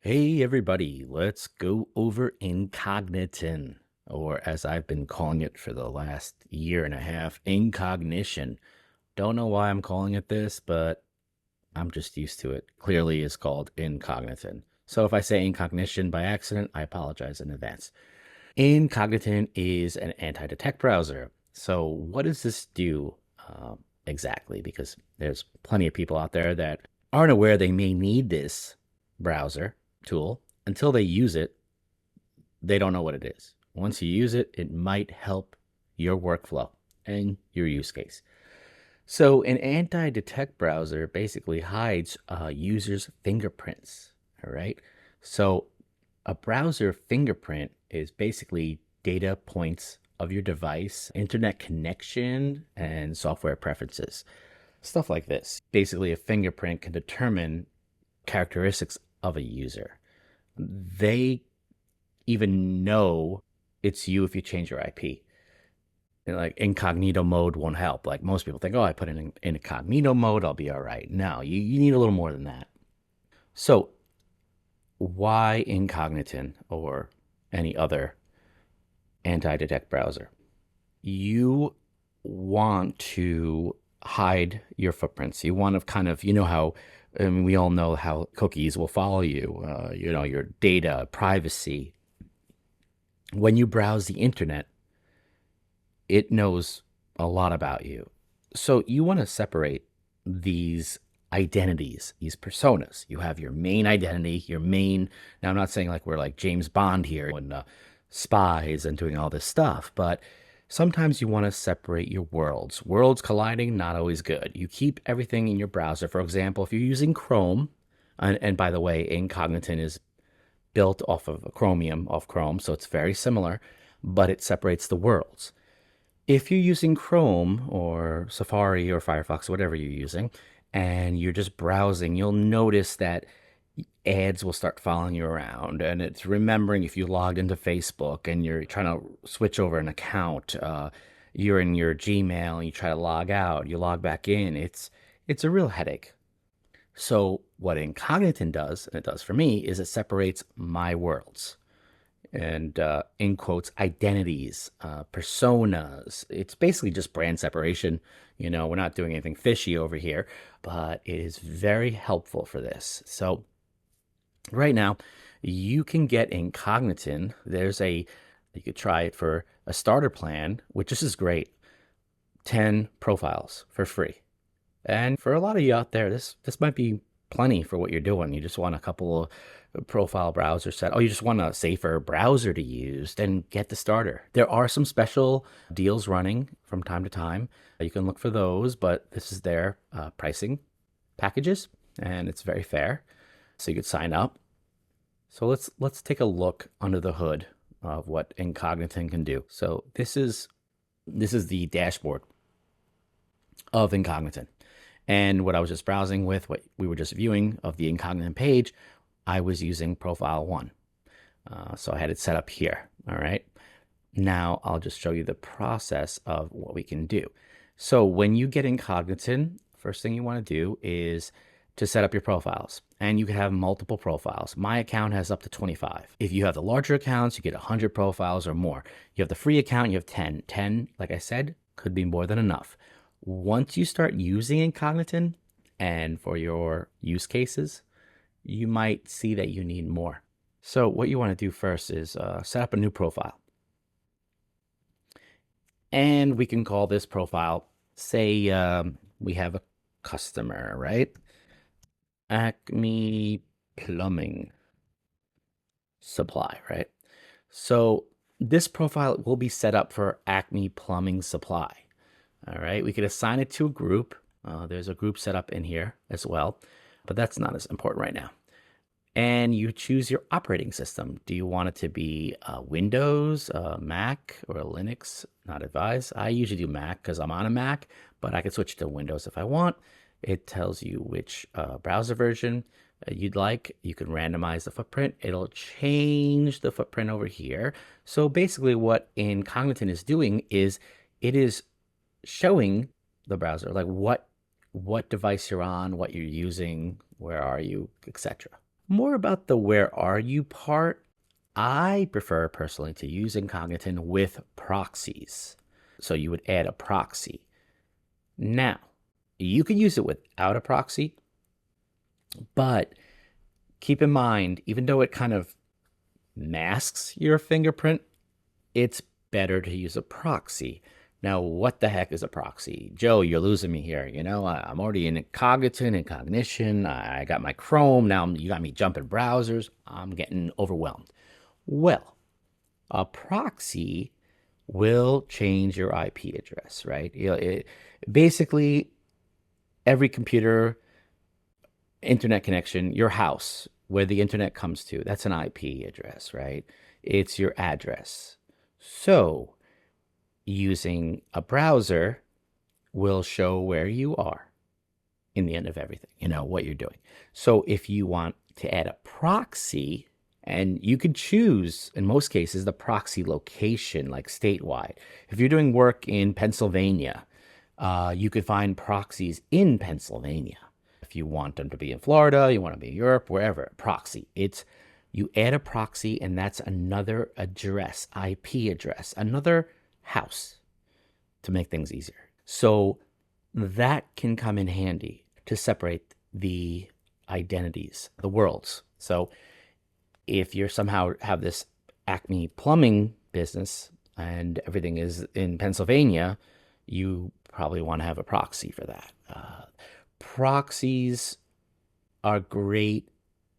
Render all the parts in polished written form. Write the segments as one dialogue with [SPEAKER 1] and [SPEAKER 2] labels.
[SPEAKER 1] Hey everybody, let's go over Incogniton, or as I've been calling it for the last year and a half, Incognition. Don't know why I'm calling it this, but I'm just used to it. Clearly it's called Incogniton. So if I say Incognition by accident, I apologize in advance. Incogniton is an anti-detect browser. So what does this do exactly? Because there's plenty of people out there that aren't aware they may need this browser tool. Until they use it, they don't know what it is. Once you use it, it might help your workflow and your use case. So an anti-detect browser basically hides users' fingerprints. All right. So a browser fingerprint is basically data points of your device, internet connection, and software preferences. Stuff like this. Basically, a fingerprint can determine characteristics of a user. They even know it's you if you change your IP. Like incognito mode won't help. Like most people think, oh, I put it in incognito mode, I'll be all right. No, you need a little more than that. So why Incogniton or any other anti-detect browser? You want to hide your footprints. You want to kind of, how, I mean, we all know how cookies will follow you, your data, privacy. When you browse the internet, it knows a lot about you. So you want to separate these identities, these personas. You have your main identity, your main. Now, I'm not saying like we're like James Bond here and spies and doing all this stuff, but sometimes you want to separate your worlds. Worlds colliding, not always good. You keep everything in your browser. For example, if you're using Chrome, and by the way, Incogniton is built off of Chromium, off Chrome, so it's very similar, but it separates the worlds. If you're using Chrome or Safari or Firefox, whatever you're using, and you're just browsing, you'll notice that ads will start following you around. And it's remembering if you logged into Facebook and you're trying to switch over an account, you're in your Gmail and you try to log out, you log back in. It's a real headache. So what Incogniton does, and it does for me, is it separates my worlds and in quotes identities, personas. It's basically just brand separation. We're not doing anything fishy over here, but it is very helpful for this. So right now, you can get Incogniton. You could try it for a starter plan, which is great. 10 profiles for free. And for a lot of you out there, this might be plenty for what you're doing. You just want a couple of profile browser set. Oh, you just want a safer browser to use, then get the starter. There are some special deals running from time to time. You can look for those, but this is their pricing packages, and it's very fair. So you could sign up. So let's take a look under the hood of what Incogniton can do. So this is the dashboard of Incogniton. And what I was just browsing with, what we were just viewing of the Incogniton page, I was using profile 1. So I had it set up here. All right. Now I'll just show you the process of what we can do. So when you get Incogniton, first thing you want to do is to set up your profiles. And you can have multiple profiles. My account has up to 25. If you have the larger accounts, you get 100 profiles or more. You have the free account, you have 10. 10, like I said, could be more than enough. Once you start using Incogniton and for your use cases, you might see that you need more. So what you want to do first is set up a new profile. And we can call this profile, say we have a customer, right? Acme Plumbing Supply, right? So this profile will be set up for Acme Plumbing Supply. All right, we could assign it to a group. There's a group set up in here as well, but that's not as important right now. And you choose your operating system. Do you want it to be Windows, Mac, or Linux? Not advised. I usually do Mac because I'm on a Mac, but I can switch to Windows if I want. It tells you which browser version you'd like. You can randomize the footprint. It'll change the footprint over here. So basically what Incogniton is doing is it is showing the browser like what device you're on, what you're using, where are you, etc. More about the where are you part, I prefer personally to use Incogniton with proxies. So you would add a proxy. Now, you could use it without a proxy, but keep in mind, even though it kind of masks your fingerprint, it's better to use a proxy. Now, what the heck is a proxy? Joe, you're losing me here. You know, I'm already in Incognition. I got my Chrome. Now you got me jumping browsers. I'm getting overwhelmed. Well, a proxy will change your IP address, right? Basically, every computer, internet connection, your house, where the internet comes to, that's an IP address, right? It's your address. So using a browser will show where you are in the end of everything, you know, what you're doing. So if you want to add a proxy, and you could choose, in most cases, the proxy location, like statewide. If you're doing work in Pennsylvania, you could find proxies in Pennsylvania. If you want them to be in Florida, you want to be in Europe, wherever, proxy. You add a proxy, and that's another address, IP address, another house to make things easier. So that can come in handy to separate the identities, the worlds. So if you somehow have this Acme plumbing business and everything is in Pennsylvania, you probably want to have a proxy for that. Proxies are great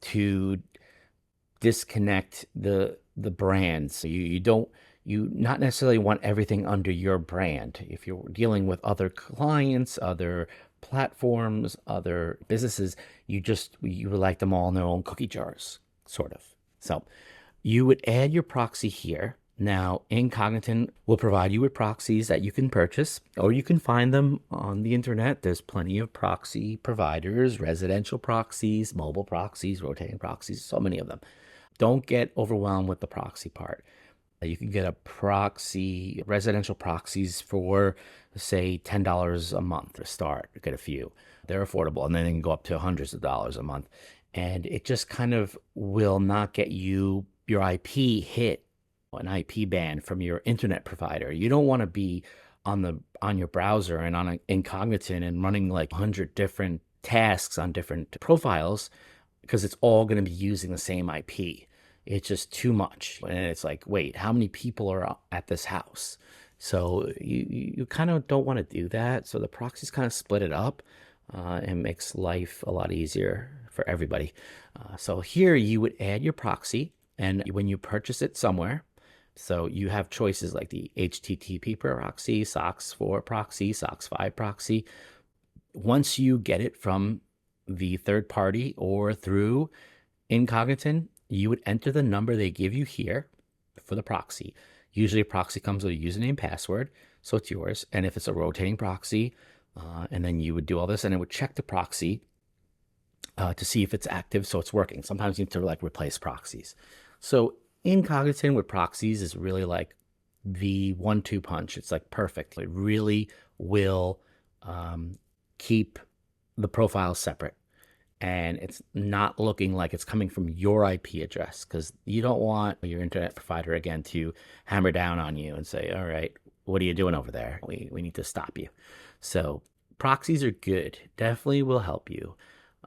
[SPEAKER 1] to disconnect the brands. So you not necessarily want everything under your brand. If you're dealing with other clients, other platforms, other businesses, you would like them all in their own cookie jars, sort of. So you would add your proxy here. Now, Incogniton will provide you with proxies that you can purchase, or you can find them on the internet. There's plenty of proxy providers, residential proxies, mobile proxies, rotating proxies, so many of them. Don't get overwhelmed with the proxy part. You can get a proxy, residential proxies for, say, $10 a month to start. Get a few. They're affordable, and then they can go up to hundreds of dollars a month. And it just kind of will not get you your IP hit, an IP ban from your internet provider. You don't want to be on your browser and on Incogniton and running like 100 different tasks on different profiles, because it's all going to be using the same IP. It's just too much. And it's like, wait, how many people are at this house? So you kind of don't want to do that. So the proxies kind of split it up and makes life a lot easier for everybody. So here you would add your proxy, and when you purchase it somewhere, so you have choices like the HTTP proxy, SOCKS 4 proxy, SOCKS 5 proxy. Once you get it from the third party or through Incogniton, you would enter the number they give you here for the proxy. Usually a proxy comes with a username and password, so it's yours. And if it's a rotating proxy, and then you would do all this, and it would check the proxy to see if it's active, so it's working. Sometimes you need to like replace proxies. So Incogniton with proxies is really like the 1-2 punch. It's like perfect. It really will keep the profiles separate, and it's not looking like it's coming from your IP address, because you don't want your internet provider again to hammer down on you and say, all right, what are you doing over there? We need to stop you. So proxies are good. Definitely will help you.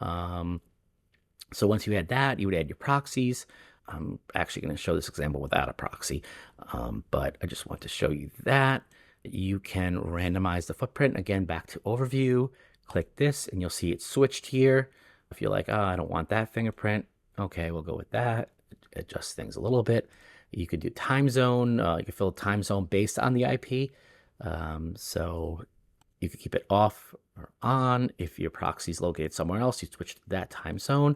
[SPEAKER 1] So once you had that, you would add your proxies. I'm actually going to show this example without a proxy, but I just want to show you that. You can randomize the footprint. Again, back to overview. Click this, and you'll see it switched here. If you're like, oh, I don't want that fingerprint, okay, we'll go with that. Adjust things a little bit. You could do time zone. You could fill a time zone based on the IP. So you could keep it off or on. If your proxy is located somewhere else, you switch to that time zone.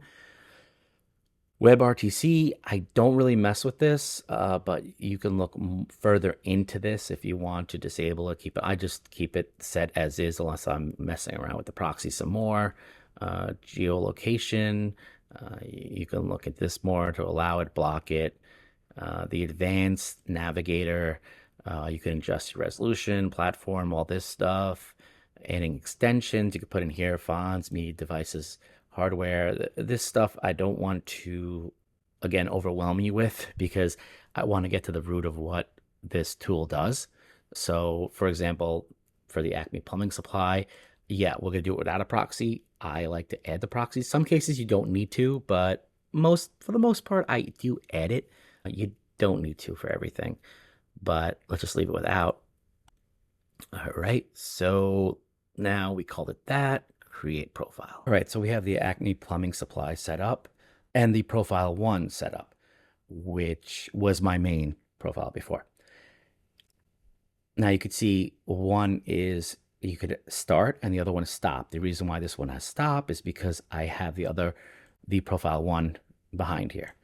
[SPEAKER 1] WebRTC, I don't really mess with this, but you can look further into this if you want to disable it. I just keep it set as is unless I'm messing around with the proxy some more. Geolocation, you can look at this more to allow it, block it. The advanced navigator, you can adjust your resolution, platform, all this stuff. Adding extensions, you can put in here fonts, media devices, hardware. This stuff I don't want to, again, overwhelm you with, because I want to get to the root of what this tool does. So, for example, for the Acme plumbing supply, yeah, we're going to do it without a proxy. I like to add the proxy. Some cases you don't need to, but for the most part, I do add it. You don't need to for everything, but let's just leave it without. All right, so now we called it that, create profile. All right, so we have the Acme plumbing supply set up and the profile one set up, which was my main profile before. Now you could see one is you could start and the other one is stop. The reason why this one has stop is because I have the profile one behind here.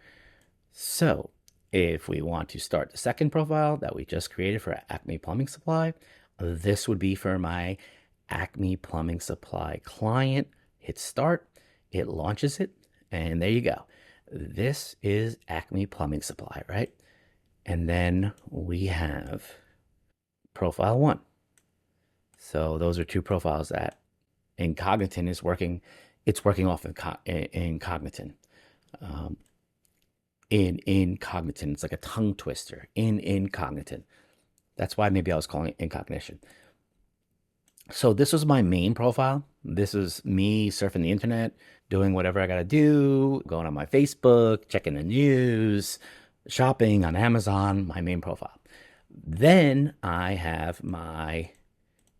[SPEAKER 1] So if we want to start the second profile that we just created for Acme plumbing supply, this would be for my Acme plumbing supply client. Hit start, it launches it, and there you go. This is Acme plumbing supply, right? And then we have profile one. So those are two profiles that Incogniton is working. It's working off of Incogniton. In Incogniton, it's like a tongue twister. In Incogniton. That's why maybe I was calling it Incognition. So this was my main profile. This is me surfing the internet, doing whatever I got to do, going on my Facebook, checking the news, shopping on Amazon, my main profile. Then I have my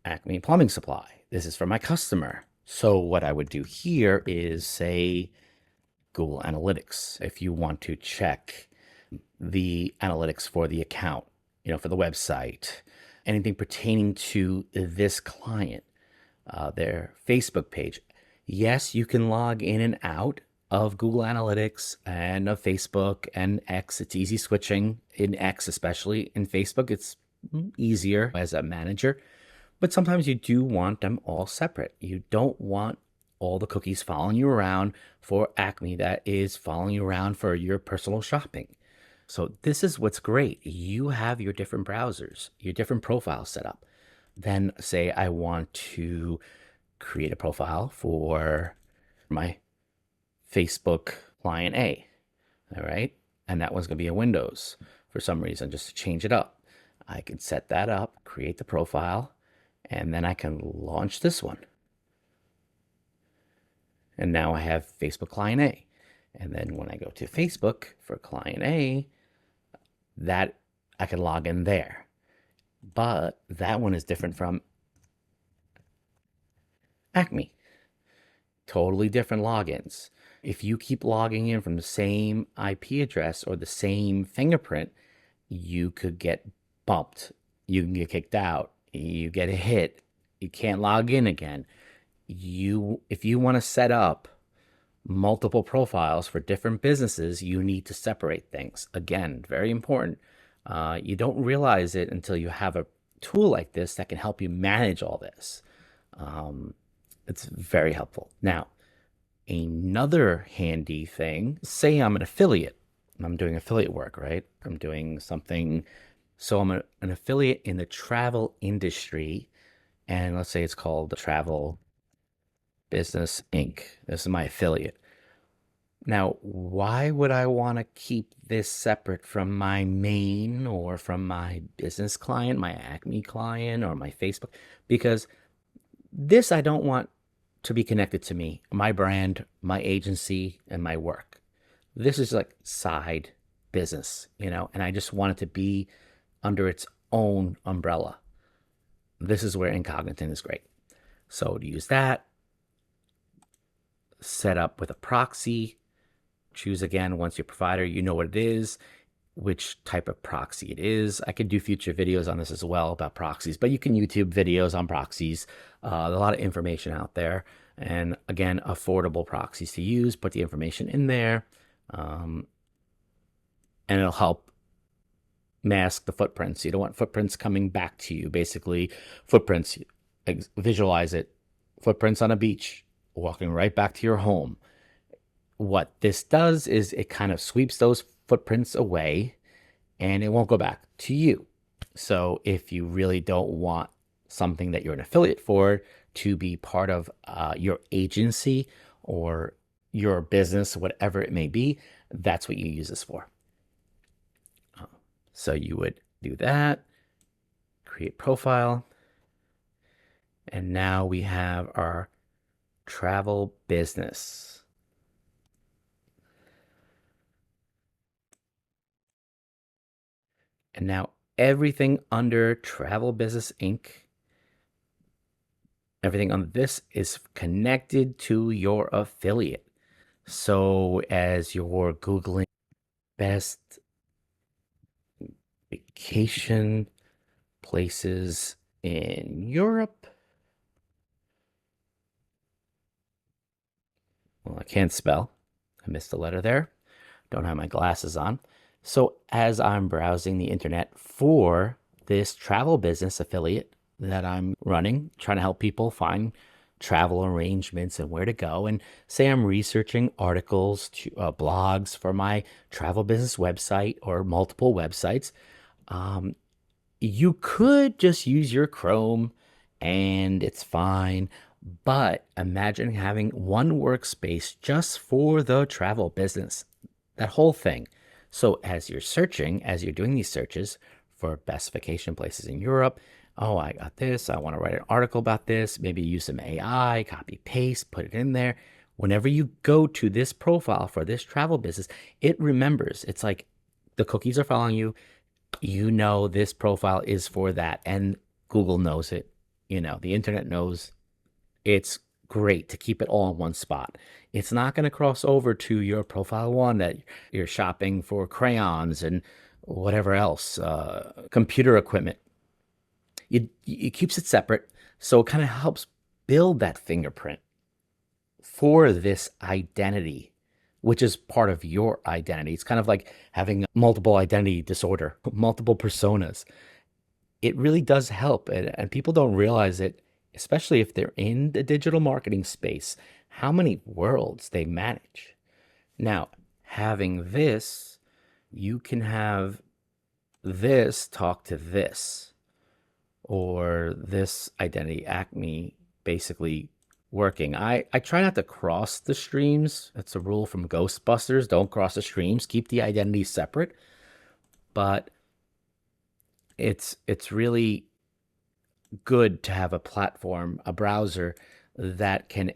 [SPEAKER 1] Acme plumbing supply. This is for my customer. So what I would do here is say Google Analytics. If you want to check the analytics for the account, for the website, anything pertaining to this client, their Facebook page. Yes, you can log in and out of Google Analytics and of Facebook and X. It's easy switching in X, especially. In Facebook, it's easier as a manager, but sometimes you do want them all separate. You don't want all the cookies following you around for Acme that is following you around for your personal shopping. So this is what's great. You have your different browsers, your different profiles set up. Then say I want to create a profile for my Facebook client A, all right? And that one's gonna be in Windows for some reason, just to change it up. I can set that up, create the profile, and then I can launch this one. And now I have Facebook client A. And then when I go to Facebook for client A, that I can log in there. But that one is different from Acme. Totally different logins. If you keep logging in from the same IP address or the same fingerprint, you could get bumped. You can get kicked out. You get a hit. You can't log in again. If you want to set up multiple profiles for different businesses, you need to separate things. Again, very important. You don't realize it until you have a tool like this that can help you manage all this. It's very helpful. Now, another handy thing, say I'm an affiliate. I'm doing affiliate work, right? I'm doing something. So I'm an affiliate in the travel industry. And let's say it's called Travel Business Inc. This is my affiliate. Now, why would I want to keep this separate from my main or from my business client, my Acme client, or my Facebook? Because this I don't want to be connected to me, my brand, my agency, and my work. This is like side business, and I just want it to be under its own umbrella. This is where Incogniton is great. So to use that, set up with a proxy, choose again once your provider, you know what it is, which type of proxy it is. I could do future videos on this as well about proxies, but you can YouTube videos on proxies. There's a lot of information out there. And again, affordable proxies to use, put the information in there, and it'll help mask the footprints. You don't want footprints coming back to you. Basically, footprints, visualize it, footprints on a beach, walking right back to your home. What this does is it kind of sweeps those footprints away and it won't go back to you. So if you really don't want something that you're an affiliate for to be part of your agency or your business, whatever it may be, that's what you use this for. So you would do that, create profile, and now we have our travel business. And now everything under Travel Business Inc., everything on this is connected to your affiliate. So as you're Googling best vacation places in Europe, well, I can't spell. I missed a letter there. Don't have my glasses on. So as I'm browsing the internet for this travel business affiliate that I'm running, trying to help people find travel arrangements and where to go, and say I'm researching articles to blogs for my travel business website or multiple websites, you could just use your Chrome and it's fine. But imagine having one workspace just for the travel business, that whole thing. So as you're searching, as you're doing these searches for best vacation places in Europe, oh, I got this. I want to write an article about this. Maybe use some AI, copy, paste, put it in there. Whenever you go to this profile for this travel business, it remembers. It's like the cookies are following you. You know this profile is for that. And Google knows it. The internet knows. It's great to keep it all in one spot. It's not going to cross over to your profile one that you're shopping for crayons and whatever else, computer equipment. It keeps it separate. So it kind of helps build that fingerprint for this identity, which is part of your identity. It's kind of like having multiple identity disorder, multiple personas. It really does help. And people don't realize it, especially if they're in the digital marketing space, how many worlds they manage. Now, having this, you can have this talk to this, or this identity Acme basically working. I try not to cross the streams. That's a rule from Ghostbusters. Don't cross the streams. Keep the identities separate. But it's really good to have a platform, a browser that can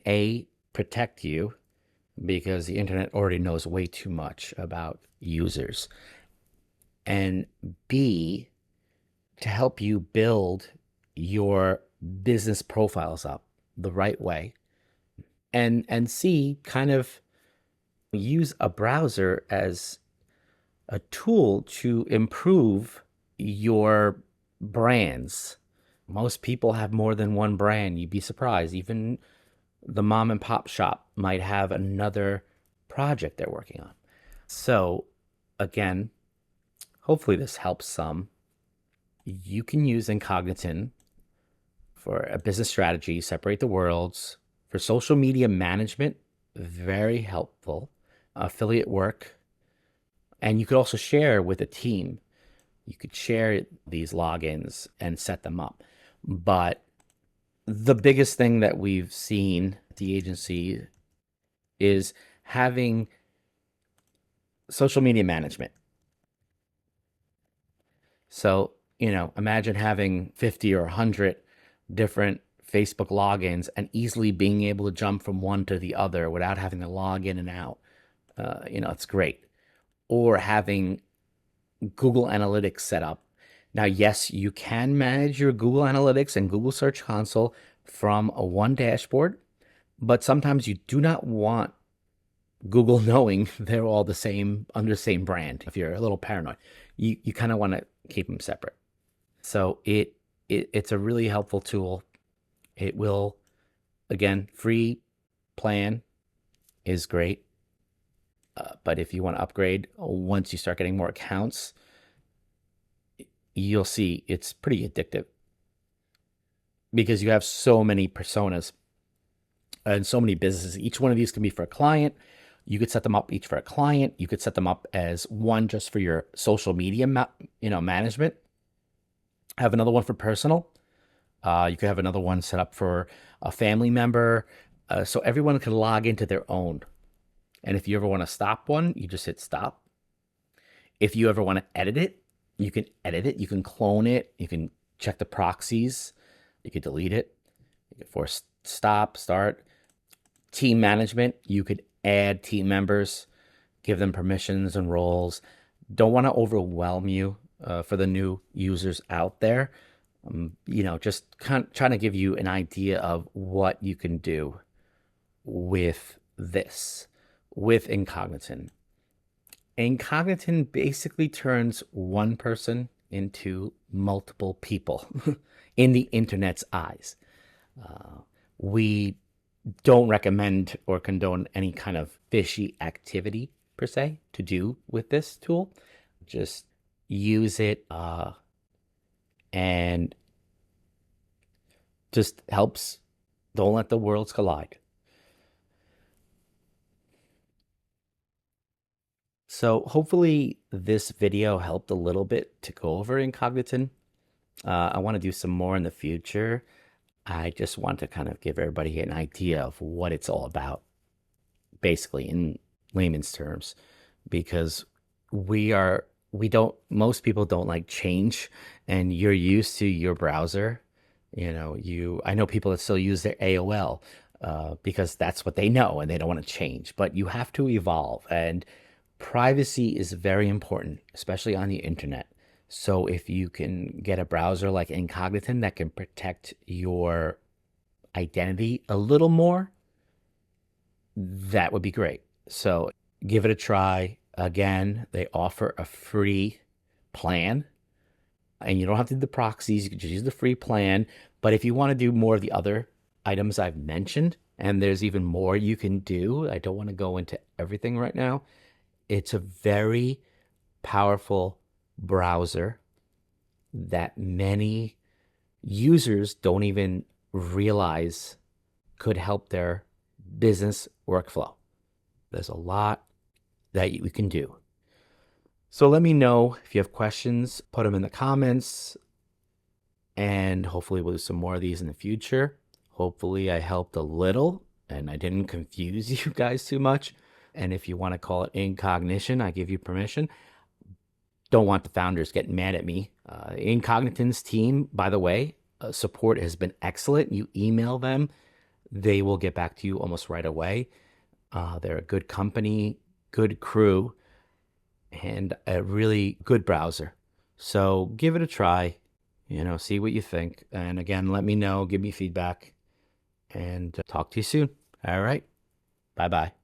[SPEAKER 1] protect you, because the internet already knows way too much about users, and B, to help you build your business profiles up the right way, and C, kind of use a browser as a tool to improve your brands. Most people have more than one brand. You'd be surprised. Even the mom and pop shop might have another project they're working on. So again, hopefully this helps some. You can use Incogniton for a business strategy, separate the worlds. For social media management, very helpful. Affiliate work. And you could also share with a team. You could share these logins and set them up. But the biggest thing that we've seen at the agency is having social media management. So, imagine having 50 or 100 different Facebook logins and easily being able to jump from one to the other without having to log in and out. It's great. Or having Google Analytics set up. Now, yes, you can manage your Google Analytics and Google Search Console from a one dashboard, but sometimes you do not want Google knowing they're all the same, under the same brand. If you're a little paranoid, you kind of want to keep them separate. So it's a really helpful tool. It will, again, free plan is great. But if you want to upgrade, once you start getting more accounts, you'll see it's pretty addictive, because you have so many personas and so many businesses. Each one of these can be for a client. You could set them up each for a client. You could set them up as one just for your social media, management. Have another one for personal. You could have another one set up for a family member. So everyone can log into their own. And if you ever want to stop one, you just hit stop. If you ever want to edit it, you can edit it. You can clone it. You can check the proxies. You can delete it. You can force stop, start. Team management, you could add team members, give them permissions and roles. Don't want to overwhelm you for the new users out there. Just trying to give you an idea of what you can do with this, with Incogniton. Incogniton basically turns one person into multiple people in the internet's eyes. We don't recommend or condone any kind of fishy activity per se to do with this tool. Just use it and just helps. Don't let the worlds collide. So hopefully this video helped a little bit to go over Incogniton. I want to do some more in the future. I just want to kind of give everybody an idea of what it's all about, basically in layman's terms, because most people don't like change, and you're used to your browser. I know people that still use their AOL because that's what they know and they don't want to change, but you have to evolve, and privacy is very important, especially on the internet. So if you can get a browser like Incogniton that can protect your identity a little more, that would be great. So give it a try. Again, they offer a free plan, and you don't have to do the proxies. You can just use the free plan. But if you want to do more of the other items I've mentioned, and there's even more you can do, I don't want to go into everything right now. It's a very powerful browser that many users don't even realize could help their business workflow. There's a lot that we can do. So let me know if you have questions, put them in the comments, and hopefully we'll do some more of these in the future. Hopefully I helped a little and I didn't confuse you guys too much. And if you want to call it Incognition, I give you permission. Don't want the founders getting mad at me. Incogniton's team, by the way, support has been excellent. You email them, they will get back to you almost right away. They're a good company, good crew, and a really good browser. So give it a try, see what you think. And again, let me know, give me feedback, and talk to you soon. All right. Bye-bye.